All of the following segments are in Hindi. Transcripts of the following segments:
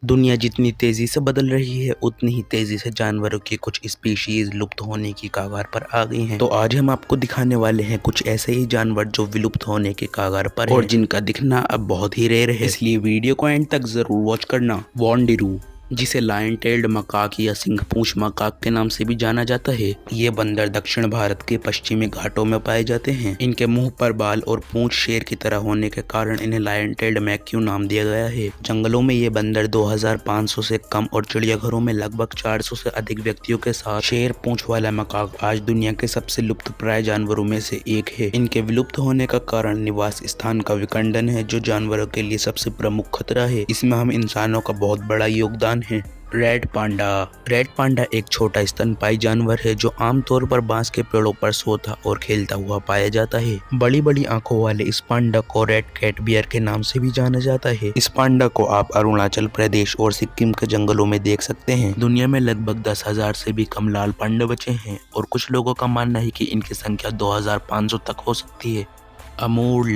दुनिया जितनी तेजी से बदल रही है उतनी ही तेजी से जानवरों की कुछ स्पीशीज लुप्त होने की कगार पर आ गई हैं। तो आज हम आपको दिखाने वाले हैं कुछ ऐसे ही जानवर जो विलुप्त होने के कगार पर हैं और जिनका दिखना अब बहुत ही रेयर है, इसलिए वीडियो को एंड तक जरूर वॉच करना। वॉन्डिरू, जिसे लायन टेल्ड मकाक या सिंहपूंछ मकाक के नाम से भी जाना जाता है, ये बंदर दक्षिण भारत के पश्चिमी घाटों में पाए जाते हैं। इनके मुंह पर बाल और पूंछ शेर की तरह होने के कारण इन्हें लायन टेल्ड मैक्यू नाम दिया गया है। जंगलों में ये बंदर 2500 से कम और चिड़ियाघरों में लगभग 400 से अधिक व्यक्तियों के साथ शेर पूंछ वाला मकाक आज दुनिया के सबसे लुप्त प्राय जानवरों में से एक है। इनके विलुप्त होने का कारण निवास स्थान का विखंडन है, जो जानवरों के लिए सबसे प्रमुख खतरा है। इसमें हम इंसानों का बहुत बड़ा योगदान है। रेड पांडा एक छोटा स्तनपायी जानवर है जो आमतौर पर बांस के पेड़ों पर सोता और खेलता हुआ पाया जाता है। बड़ी बड़ी आंखों वाले इस पांडा को रेड कैट बियर के नाम से भी जाना जाता है। इस पांडा को आप अरुणाचल प्रदेश और सिक्किम के जंगलों में देख सकते हैं। दुनिया में लगभग 10,000 से भी कम लाल पांडा बचे हैं और कुछ लोगों का मानना है कि इनकी संख्या 2500 तक हो सकती है। अमूर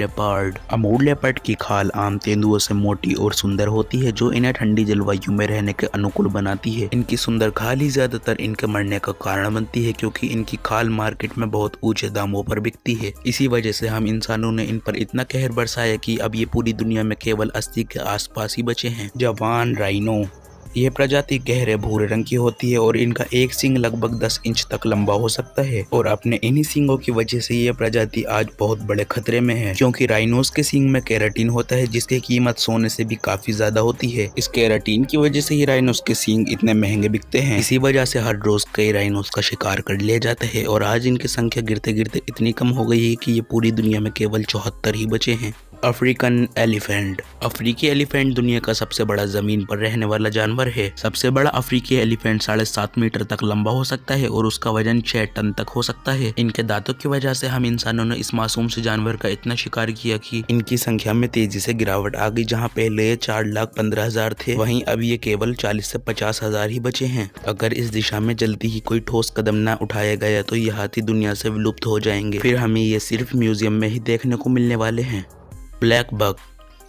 लेपर्ड की खाल आम तेंदुओं से मोटी और सुंदर होती है, जो इन्हें ठंडी जलवायु में रहने के अनुकूल बनाती है। इनकी सुंदर खाल ही ज्यादातर इनके मरने का कारण बनती है, क्योंकि इनकी खाल मार्केट में बहुत ऊंचे दामों पर बिकती है। इसी वजह से हम इंसानों ने इन पर इतना कहर बरसाया कि अब ये पूरी दुनिया में केवल 80 के आसपास ही बचे हैं। जवान राइनो, यह प्रजाति गहरे भूरे रंग की होती है और इनका एक सींग लगभग 10 इंच तक लंबा हो सकता है और अपने इन्हीं सींगों की वजह से यह प्रजाति आज बहुत बड़े खतरे में है, क्योंकि राइनोस के सींग में केराटिन होता है, जिसकी कीमत सोने से भी काफी ज्यादा होती है। इस केराटिन की वजह से ही राइनोस के सींग इतने महंगे बिकते हैं। इसी वजह से हर रोज कई राइनोस का शिकार कर लिया जाता है और आज इनकी संख्या गिरते गिरते इतनी कम हो गई है कि ये पूरी दुनिया में केवल 74 ही बचे हैं। अफ्रीकी एलिफेंट दुनिया का सबसे बड़ा जमीन पर रहने वाला जानवर है। सबसे बड़ा अफ्रीकी एलिफेंट 7.5 मीटर तक लंबा हो सकता है और उसका वजन 6 टन तक हो सकता है। इनके दांतों की वजह से हम इंसानों ने इस मासूम से जानवर का इतना शिकार किया कि इनकी संख्या में तेजी से गिरावट आ गई। जहाँ पहले ये 4,15,000 थे, वहीं अब ये केवल 40 से 50,000 ही बचे हैं। अगर इस दिशा में जल्दी ही कोई ठोस कदम न उठाया गया तो ये हाथी दुनिया से विलुप्त हो जाएंगे। फिर हमें ये सिर्फ म्यूजियम में ही देखने को मिलने वाले हैं। ब्लैक बक,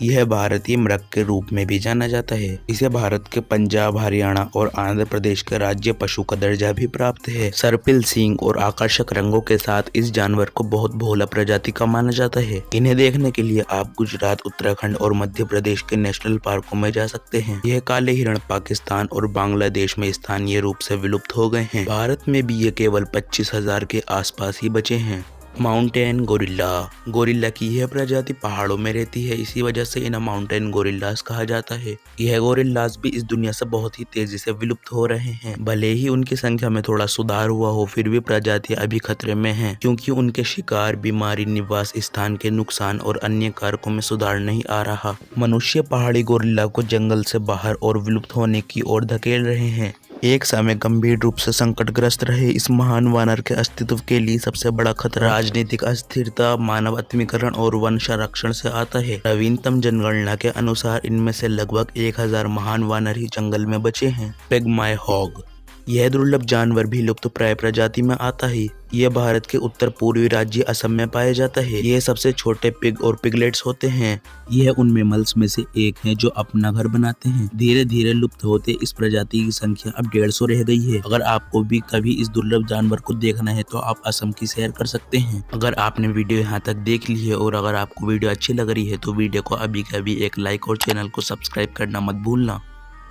यह भारतीय मृग के रूप में भी जाना जाता है। इसे भारत के पंजाब, हरियाणा और आंध्र प्रदेश के राज्य पशु का दर्जा भी प्राप्त है। सर्पिल सींग और आकर्षक रंगों के साथ इस जानवर को बहुत भोला प्रजाति का माना जाता है। इन्हें देखने के लिए आप गुजरात, उत्तराखंड और मध्य प्रदेश के नेशनल पार्कों में जा सकते हैं। यह काले हिरण पाकिस्तान और बांग्लादेश में स्थानीय रूप से विलुप्त हो गए हैं। भारत में भी ये केवल 25,000 के आसपास ही बचे हैं। माउंटेन गोरिल्ला की यह प्रजाति पहाड़ों में रहती है, इसी वजह से इन्हें माउंटेन गोरिल्लास कहा जाता है। यह गोरिल्लास भी इस दुनिया से बहुत ही तेजी से विलुप्त हो रहे हैं। भले ही उनकी संख्या में थोड़ा सुधार हुआ हो, फिर भी प्रजातियां अभी खतरे में हैं, क्योंकि उनके शिकार, बीमारी, निवास स्थान के नुकसान और अन्य कारकों में सुधार नहीं आ रहा। मनुष्य पहाड़ी गोरिल्ला को जंगल से बाहर और विलुप्त होने की ओर धकेल रहे हैं। एक समय गंभीर रूप से संकटग्रस्त रहे इस महान वानर के अस्तित्व के लिए सबसे बड़ा खतरा राजनीतिक अस्थिरता, मानव आत्मीकरण और वन संरक्षण से आता है। नवीनतम जनगणना के अनुसार इनमें से लगभग 1000 महान वानर ही जंगल में बचे हैं। पिग्माय हॉग, यह दुर्लभ जानवर भी लुप्त प्राय प्रजाति में आता है। यह भारत के उत्तर पूर्वी राज्य असम में पाया जाता है। यह सबसे छोटे पिग और पिगलेट्स होते हैं। यह उन मैमल्स में से एक है जो अपना घर बनाते हैं। धीरे धीरे लुप्त होते इस प्रजाति की संख्या अब 150 रह गई है। अगर आपको भी कभी इस दुर्लभ जानवर को देखना है तो आप असम की सैर कर सकते हैं। अगर आपने वीडियो यहाँ तक देख ली है और अगर आपको वीडियो अच्छी लग रही है तो वीडियो को अभी का अभी एक लाइक और चैनल को सब्सक्राइब करना मत भूलना।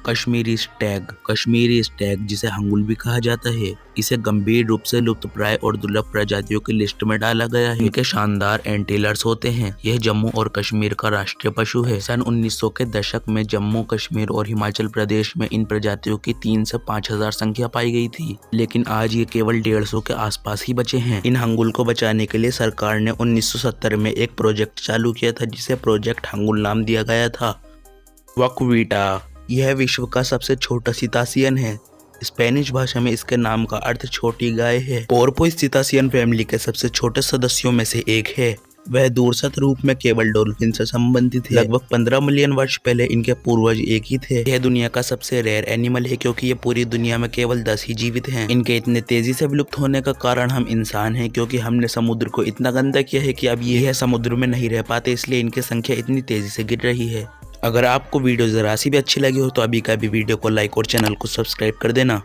कश्मीरी स्टैग जिसे हंगुल भी कहा जाता है, इसे गंभीर रूप से लुप्त प्राय और दुर्लभ प्रजातियों की लिस्ट में डाला गया है। इनके शानदार एंटीलर्स होते हैं। यह जम्मू और कश्मीर का राष्ट्रीय पशु है। सन 1900 के दशक में जम्मू, कश्मीर और हिमाचल प्रदेश में इन प्रजातियों की 3 से 5,000 संख्या पाई गई थी, लेकिन आज ये केवल 150 के आसपास ही बचे हैं। इन हंगुल को बचाने के लिए सरकार ने 1970 में एक प्रोजेक्ट चालू किया था, जिसे प्रोजेक्ट हंगुल नाम दिया गया था। वक्वीटा, यह विश्व का सबसे छोटा सितासियन है। स्पेनिश भाषा में इसके नाम का अर्थ छोटी गाय है। पोर्पोइस सितासियन फैमिली के सबसे छोटे सदस्यों में से एक है। वह दूरस्थ रूप में केवल डॉल्फिन से संबंधित है। लगभग 15 मिलियन वर्ष पहले इनके पूर्वज एक ही थे। यह दुनिया का सबसे रेयर एनिमल है, क्योंकि ये पूरी दुनिया में केवल 10 ही जीवित हैं। इनके इतने तेजी से विलुप्त होने का कारण हम इंसान हैं, क्योंकि हमने समुद्र को इतना गंदा किया है कि अब यह समुद्र में नहीं रह पाते, इसलिए इनकी संख्या इतनी तेजी से गिर रही है। अगर आपको वीडियो जरा सी भी अच्छी लगी हो तो अभी का भी वीडियो को लाइक और चैनल को सब्सक्राइब कर देना।